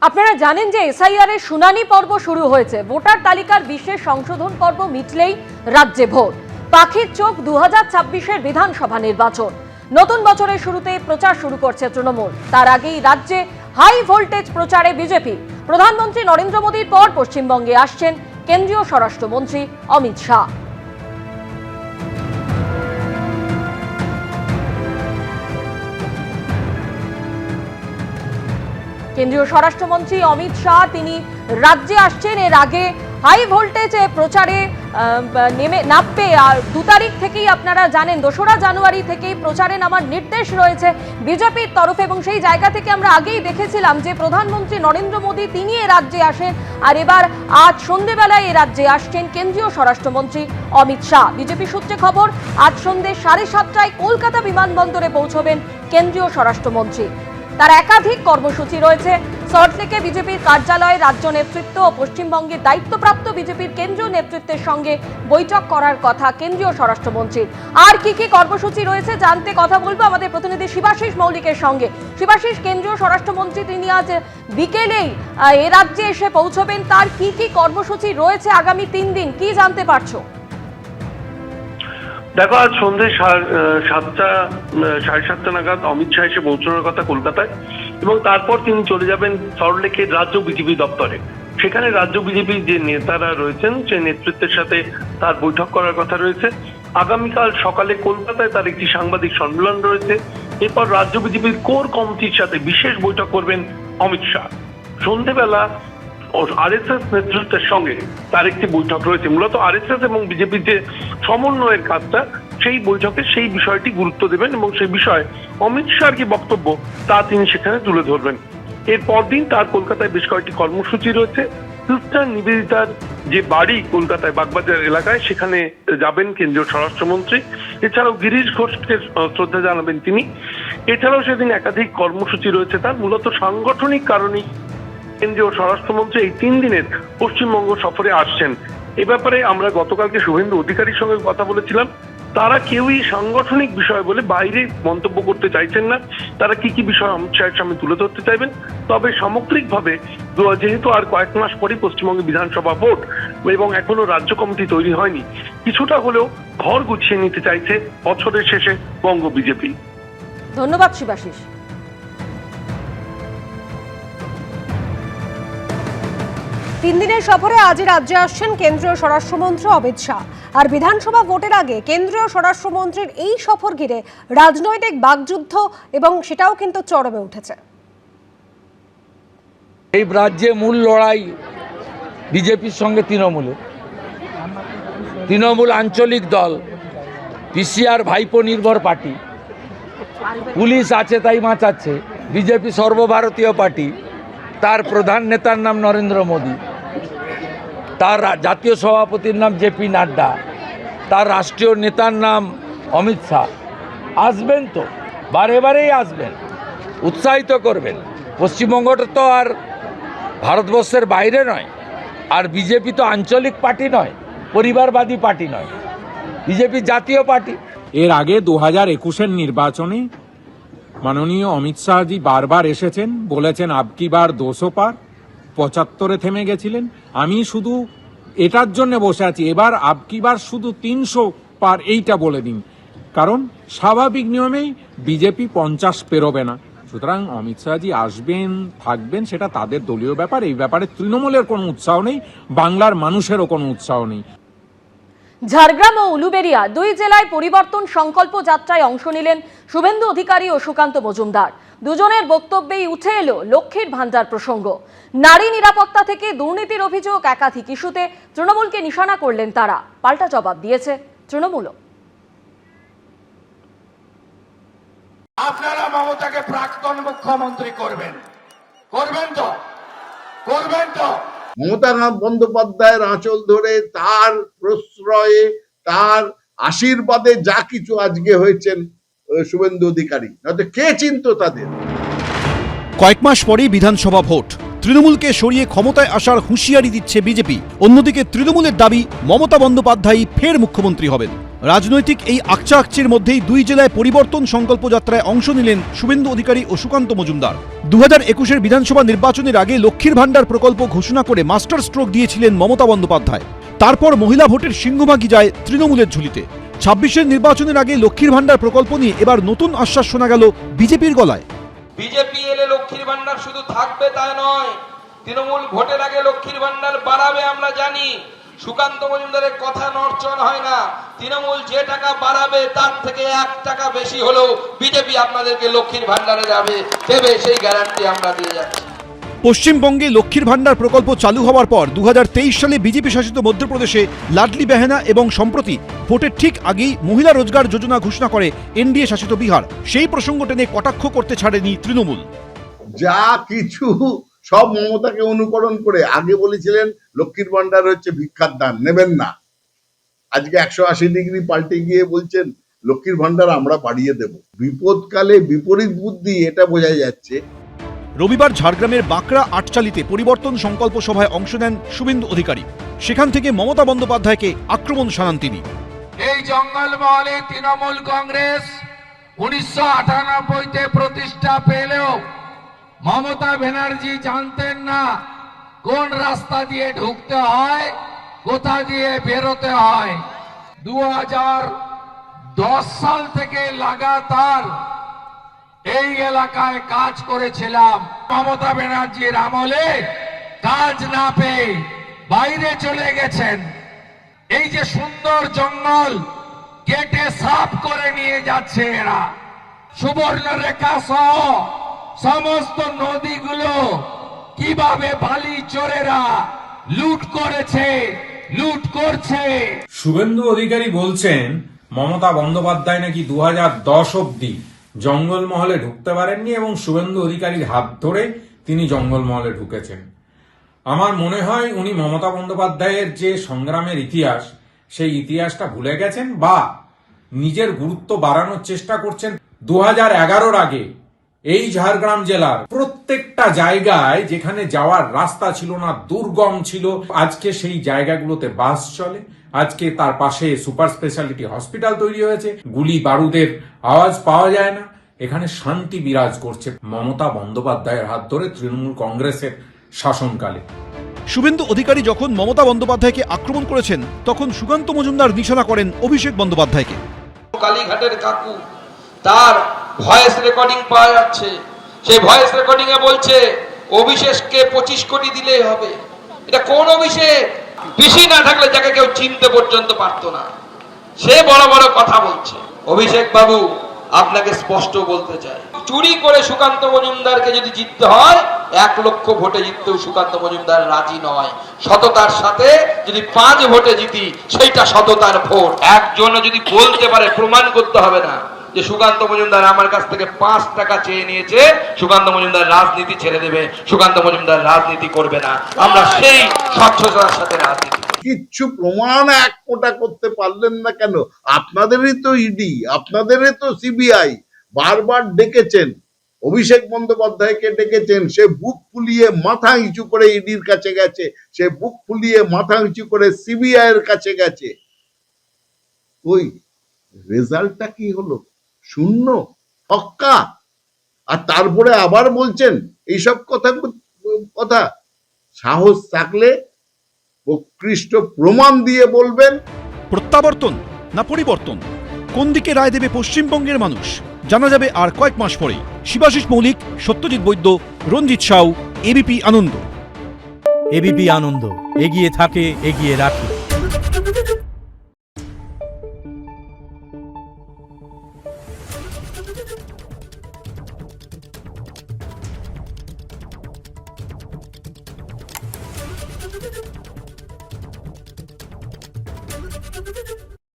আপনারা জানেন যে এসআইআর এর শুনানি পর্ব শুরু হয়েছে। ভোটার তালিকার বিশেষ সংশোধন পর্ব মিটলেই রাজ্যে ভোট। পাখির চোখ 2026-এর বিধানসভা নির্বাচন। নতুন বছরের শুরুতে প্রচার শুরু করছে তৃণমূল। তার আগেই রাজ্যে হাই ভোল্টেজ প্রচারে বিজেপি। প্রধানমন্ত্রী নরেন্দ্র মোদীর পর পশ্চিমবঙ্গে আসছেন কেন্দ্রীয় স্বরাষ্ট্রমন্ত্রী অমিত শাহ। কেন্দ্রীয় স্বরাষ্ট্রমন্ত্রী অমিত শাহ তিনি রাজ্যে আসছেন। এর আগে হাই ভোল্টেজে প্রচারে নামবে। আর 2 তারিখ থেকেই আপনারা জানেন, 2রা জানুয়ারি থেকেই প্রচারে নামার নির্দেশ রয়েছে বিজেপির তরফে। এবং সেই জায়গা থেকে আমরা আগেই দেখেছিলাম যে প্রধানমন্ত্রী নরেন্দ্র মোদী তিনি এ রাজ্যে আসেন। আর এবার আজ সন্ধ্যেবেলায় এ রাজ্যে আসছেন কেন্দ্রীয় স্বরাষ্ট্রমন্ত্রী অমিত শাহ। বিজেপি সূত্রে খবর, আজ সন্ধ্যে 7:30টায় কলকাতা বিমানবন্দরে পৌঁছবেন কেন্দ্রীয় স্বরাষ্ট্রমন্ত্রী। তার একাধিক কর্মসূচি রয়েছে। সল্টলেকে বিজেপির কার্যালয়ে রাজ্য নেতৃত্ব ও পশ্চিমবঙ্গের দায়িত্বপ্রাপ্ত বিজেপির কেন্দ্রীয় নেতৃত্বের সঙ্গে বৈঠক করার কথা কেন্দ্রীয় স্বরাষ্ট্রমন্ত্রীর। আর কি কি কর্মসূচি রয়েছে জানতে কথা বলবো আমাদের প্রতিনিধি শিবাশিস মৌলিকের সঙ্গে। শিবাশিস, কেন্দ্রীয় স্বরাষ্ট্রমন্ত্রী তিনি আজ বিকেলেই এ রাজ্যে এসে পৌঁছবেন। তার কি কি কর্মসূচি রয়েছে আগামী 3 দিন, কি জানতে পারছো? দেখো, আজ সন্ধ্যে 7:30 নাগাদ অমিত শাহ এসে পৌঁছানোর কথা কলকাতায়, এবং তারপর তিনি চলে যাবেন সল্টলেকের রাজ্য বিজেপি দপ্তরে। সেখানে রাজ্য বিজেপির যে নেতারা রয়েছেন সেই নেতৃত্বের সাথে তার বৈঠক করার কথা রয়েছে। আগামীকাল সকালে কলকাতায় তার একটি সাংবাদিক সম্মেলন রয়েছে। এরপর রাজ্য বিজেপির কোর কমিটির সাথে বিশেষ বৈঠক করবেন অমিত শাহ। সন্ধ্যেবেলা আরএসএস নেতৃত্বের সঙ্গে তার একটি বৈঠক রয়েছে। মূলত আরএসএস এবং বিজেপির যে সমন্বয়ের কাজটা, সেই বৈঠকে সেই বিষয়টি গুরুত্ব দেবেন এবং সেই বিষয়ে অমিত শাহর কি বক্তব্য তা তিনি সেখানে তুলে ধরবেন। এর পরদিন তার কলকাতায় বেশ কয়েকটি কর্মসূচি রয়েছে। সিস্টার নিবেদিতার যে বাড়ি কলকাতায় বাগবাজার এলাকায়, সেখানে যাবেন কেন্দ্রীয় স্বরাষ্ট্রমন্ত্রী। এছাড়াও গিরিশ ঘোষকে শ্রদ্ধা জানাবেন তিনি। এছাড়াও সেদিন একাধিক কর্মসূচি রয়েছে তার। মূলত সাংগঠনিক কারণেই কেন্দ্রীয় স্বরাষ্ট্রমন্ত্রী এই 3 দিনের পশ্চিমবঙ্গ সফরে আসছেন। এ ব্যাপারে আমরা গতকালকে শুভেন্দু অধিকারীর সঙ্গে কথা বলেছিলাম। তারা কেউই সাংগঠনিক বিষয় বলে বাইরে মন্তব্য করতে চাইছেন না। তারা কি কি বিষয় অমিত শাহের সামনে তুলে ধরতে চাইবেন। তবে সামগ্রিকভাবে যেহেতু আর কয়েক মাস পরেই পশ্চিমবঙ্গে বিধানসভা ভোট এবং এখনো রাজ্য কমিটি তৈরি হয়নি, কিছুটা হলেও ঘর গুছিয়ে নিতে চাইছে বছরের শেষে বঙ্গ বিজেপি। ধন্যবাদ শিবাশিস। 3 দিনের সফরে আজ রাজ্যে আসছেন কেন্দ্রীয় স্বরাষ্ট্রমন্ত্রী অমিত শাহ। আর বিধানসভা ভোটের আগে কেন্দ্রীয় স্বরাষ্ট্রমন্ত্রীর এই সফর ঘিরে রাজনৈতিক বাকযুদ্ধ এবং সেটাও কিন্তু চরমে উঠেছে। এই রাজ্যে মূল লড়াই বিজেপির সঙ্গে তৃণমূল আঞ্চলিক দল, পিসিআর ভাইপো নির্ভর পার্টি, পুলিশ আছে তাই বাঁচাচ্ছে, বিজেপি সর্বভারতীয় পার্টি, তার প্রধান নেতার নাম নরেন্দ্র মোদী, তার জাতীয় সভাপতির নাম জেপি নাড্ডা, তার রাষ্ট্রীয় নেতার নাম অমিত শাহ। আসবেন তো, বারেবারেই আসবেন, উৎসাহিত করবেন। পশ্চিমবঙ্গটা তো আর ভারতবর্ষের বাইরে নয়, আর বিজেপি তো আঞ্চলিক পার্টি নয়, পরিবারবাদী পার্টি নয়, বিজেপি জাতীয় পার্টি। এর আগে 2021-এর নির্বাচনে মাননীয় অমিত শাহজি বারবার এসেছেন, বলেছেন আবকি বার 200 পার, 75-এ থেমে গেছিলেন। আমি শুধু এটার জন্য বসে আছি, এবার আবকি বার শুধু 300 পার এইটা বলে দিন, কারণ স্বাভাবিক নিয়মেই বিজেপি 50 পেরোবে না। সুতরাং অমিত শাহজি আসবেন থাকবেন সেটা তাদের দলীয় ব্যাপার। এই ব্যাপারে তৃণমূলের কোনো উৎসাহ নেই, বাংলার মানুষেরও কোনো উৎসাহ নেই। ঝাড়গ্রাম ও উলুবেড়িয়া 2 জেলায় পরিবর্তন সংকল্প যাত্রায় অংশ নিলেন শুভেন্দু অধিকারী ও সুকান্ত মজুমদার। দুজনের বক্তব্যেই উঠে এলো লক্ষ্মীর ভান্ডার প্রসঙ্গ। নারী নিরাপত্তা থেকে দুর্নীতির অভিযোগ, একাধিক ইস্যুতে তৃণমূলকে নিশানা করলেন তারা। পাল্টা জবাব দিয়েছে তৃণমূলও। আপনারা মমতাকে প্রাক্তন মুখ্যমন্ত্রী করবেন তো মমতা বন্দ্যোপাধ্যায়ের আঁচল ধরে, তার প্রশ্রয়ে, তার আশীর্বাদে যা কিছু আজকে হয়েছেন শুভেন্দু অধিকারী, নয়তো কে চিনতো তাদের? কয়েক মাস পরেই বিধানসভা ভোট, তৃণমূলকে সরিয়ে ক্ষমতায় আসার হুঁশিয়ারি দিচ্ছে বিজেপি। অন্যদিকে তৃণমূলের দাবি মমতা বন্দ্যোপাধ্যায় ফের মুখ্যমন্ত্রী হবেন। রাজনৈতিক এই আকচা আকচির মধ্যেই দুই জেলায় পরিবর্তন সংকল্প যাত্রায় অংশ নিলেন শুভেন্দু অধিকারী ও সুকান্ত মজুমদার। 2021-এর বিধানসভা নির্বাচনের আগে লক্ষ্মীর ভাণ্ডার প্রকল্প ঘোষণা করে মাস্টার স্ট্রোক দিয়েছিলেন মমতা বন্দ্যোপাধ্যায়। তারপর মহিলা ভোটের সিংহভাগই যায় তৃণমূলের ঝুলিতে। 26-এর নির্বাচনের আগে লক্ষ্মীর ভাণ্ডার প্রকল্প নিয়ে এবার নতুন আশ্বাস শোনা গেল বিজেপির গলায়। বিজেপি এলে লক্ষ্মীর ভান্ডার শুধু থাকবে তা নয়, তৃণমূল ভোটের আগে লক্ষ্মীর ভান্ডার বাড়াবে। আমরা জানি সুকান্ত মজুমদারের কথা নড়চড় হয় না, তৃণমূল যে টাকা বাড়াবে তার থেকে 1 টাকা বেশি হলেও বিজেপি আপনাদেরকে লক্ষ্মীর ভান্ডারে যাবে দেবে, সেই গ্যারান্টি আমরা দিয়ে যাচ্ছি। পশ্চিমবঙ্গে লক্ষ্মীর ভাণ্ডার প্রকল্প চালু হওয়ার পর 2023 সালে বিজেপি শাসিত মধ্যপ্রদেশে লাডলি বেহেনা এবং সম্প্রতি ভোটের ঠিক আগেই মহিলা রোজগার যোজনা ঘোষণা করে এনডিএ শাসিত বিহার। সেই প্রসঙ্গ টেনে কটাক্ষ করতে ছাড়েনি তৃণমূল। যা কিছু সব মমতাকে অনুকরণ করে আগে বলেছিলেন লক্ষ্মীর ভান্ডার হচ্ছে ভিক্ষার দান, নেবেন না। আজকে 180 ডিগ্রি পাল্টে গিয়ে বলছেন লক্ষ্মীর ভান্ডার আমরা বাড়িয়ে দেব। বিপদকালে বিপরীত বুদ্ধি, এটা বোঝা যাচ্ছে। রবিবার ঝাড়গ্রামের বাঁকড়া আটচালিতে পরিবর্তন সংকল্প সভায় অংশ নেন শুভেন্দু অধিকারী। সেখান থেকে মমতা বন্দ্যোপাধ্যায়কে আক্রমণ শানান তিনি। এই জঙ্গলমহলে তৃণমূল কংগ্রেস 1998-তে প্রতিষ্ঠা পেলেও মমতা ব্যানার্জি জানতেন না কোন রাস্তা দিয়ে ঢুকতে হয়, কোথা দিয়ে বেরোতে হয়। 2010 সাল থেকে লাগাতার এই এলাকায় কাজ করেছিলাম। মমতা ব্যানার্জির আমলে কাজ না পেয়ে বাইরে চলে গেছেন। এই যে সুন্দর জঙ্গল কেটে সাফ করে নিয়ে যাচ্ছে এরা, সুবর্ণরেখা সহ সমস্ত নদীগুলো কিভাবে বালি চোরেরা লুট করেছে, লুট করছে। শুভেন্দু অধিকারী বলছেন মমতা বন্দ্যোপাধ্যায় নাকি 2010 অব্দি জঙ্গলমহলে ঢুকতে পারেননি এবং শুভেন্দু অধিকারীর হাত ধরে তিনি জঙ্গলমহলে ঢুকেছেন। আমার মনে হয় উনি মমতা বন্দ্যোপাধ্যায়ের যে সংগ্রামের ইতিহাস, সেই ইতিহাসটা ভুলে গেছেন বা নিজের গুরুত্ব বাড়ানোর চেষ্টা করছেন। 2011-র আগে এই ঝাড়গ্রাম জেলার প্রত্যেকটা জায়গায় যেখানে যাওয়ার রাস্তা ছিল না, দুর্গম ছিল, আজকে সেই জায়গাগুলোতে বাস চলে। আজকে তার পাশে সুপার স্পেশালিটি হসপিটাল তৈরি হয়েছে, গুলি বারুদের আওয়াজ পাওয়া যায় না। এখানে শান্তি বিরাজ করছে মমতা বন্দ্যোপাধ্যায়ের হাত ধরে তৃণমূল কংগ্রেসের শাসনকালে। শুভেন্দু অধিকারী যখন মমতা বন্দ্যোপাধ্যায়কে আক্রমণ করেছেন, তখন সুকান্ত মজুমদার নিশানা করেন অভিষেক বন্দ্যোপাধ্যায়কে। কালীঘাটের কাকু, তার ভয়েস রেকর্ডিং পাওয়া যাচ্ছে। সেই ভয়েস রেকর্ডিং এ বলছে অভিষেককে 25 কোটি দিলেই হবে। এটা কোন অভিষেক? পিসি না থাকলে যাকে কেউ চিনতে পর্যন্ত পারতো না, সে বড় বড় কথা বলছে। অভিষেক বাবু, আপনাকে স্পষ্ট বলতে চাই, চুরি করে সুকান্ত মজুমদারকে যদি জিততে হয়, 1 লক্ষ ভোটে জিততেও সুকান্ত মজুমদার রাজি নয়। সততার সাথে যদি 5 ভোটে জিতি, সেইটা সততার ভোট। একজন যদি বলতে পারে, প্রমাণ করতে হবে না যে সুকান্ত মজুমদার আমার কাছ থেকে 5 টাকা চেয়ে নিয়েছে, সুকান্ত মজুমদার রাজনীতি ছেড়ে দেবে, সুকান্ত মজুমদার রাজনীতি করবে না। আমরা সেই স্বচ্ছতার সাথে রাজনীতি। কিচ্ছু প্রমাণ এক ফোঁটা করতে পারলেন না কেন? আপনাদেরই তো ইডি, আপনাদেরই তো সিবিআই বারবার ডেকেছেন, অভিষেক বন্দ্যোপাধ্যায়কে ডেকেছেন। সে বুক ফুলিয়ে মাথা নিচু করে ইডির কাছে গেছে, সে বুক ফুলিয়ে মাথা নিচু করে সিবিআই এর কাছে গেছে। ওই রেজাল্টটা কি হলো? 0, হক্কা। আর তারপরে আবার বলছেন এইসব কথা। সাহস থাকলে প্রকৃষ্ট প্রমাণ দিয়ে বলবেন। প্রত্যাবর্তন না পরিবর্তন, কোন দিকে রায় দেবে পশ্চিমবঙ্গের মানুষ জানা যাবে আর কয়েক মাস পরেই। শিবাশিস মৌলিক, সত্যজিৎ বৈদ্য, রঞ্জিত সাউ, এবিপি আনন্দ। এবিপি আনন্দ, এগিয়ে থাকে, এগিয়ে রাখে।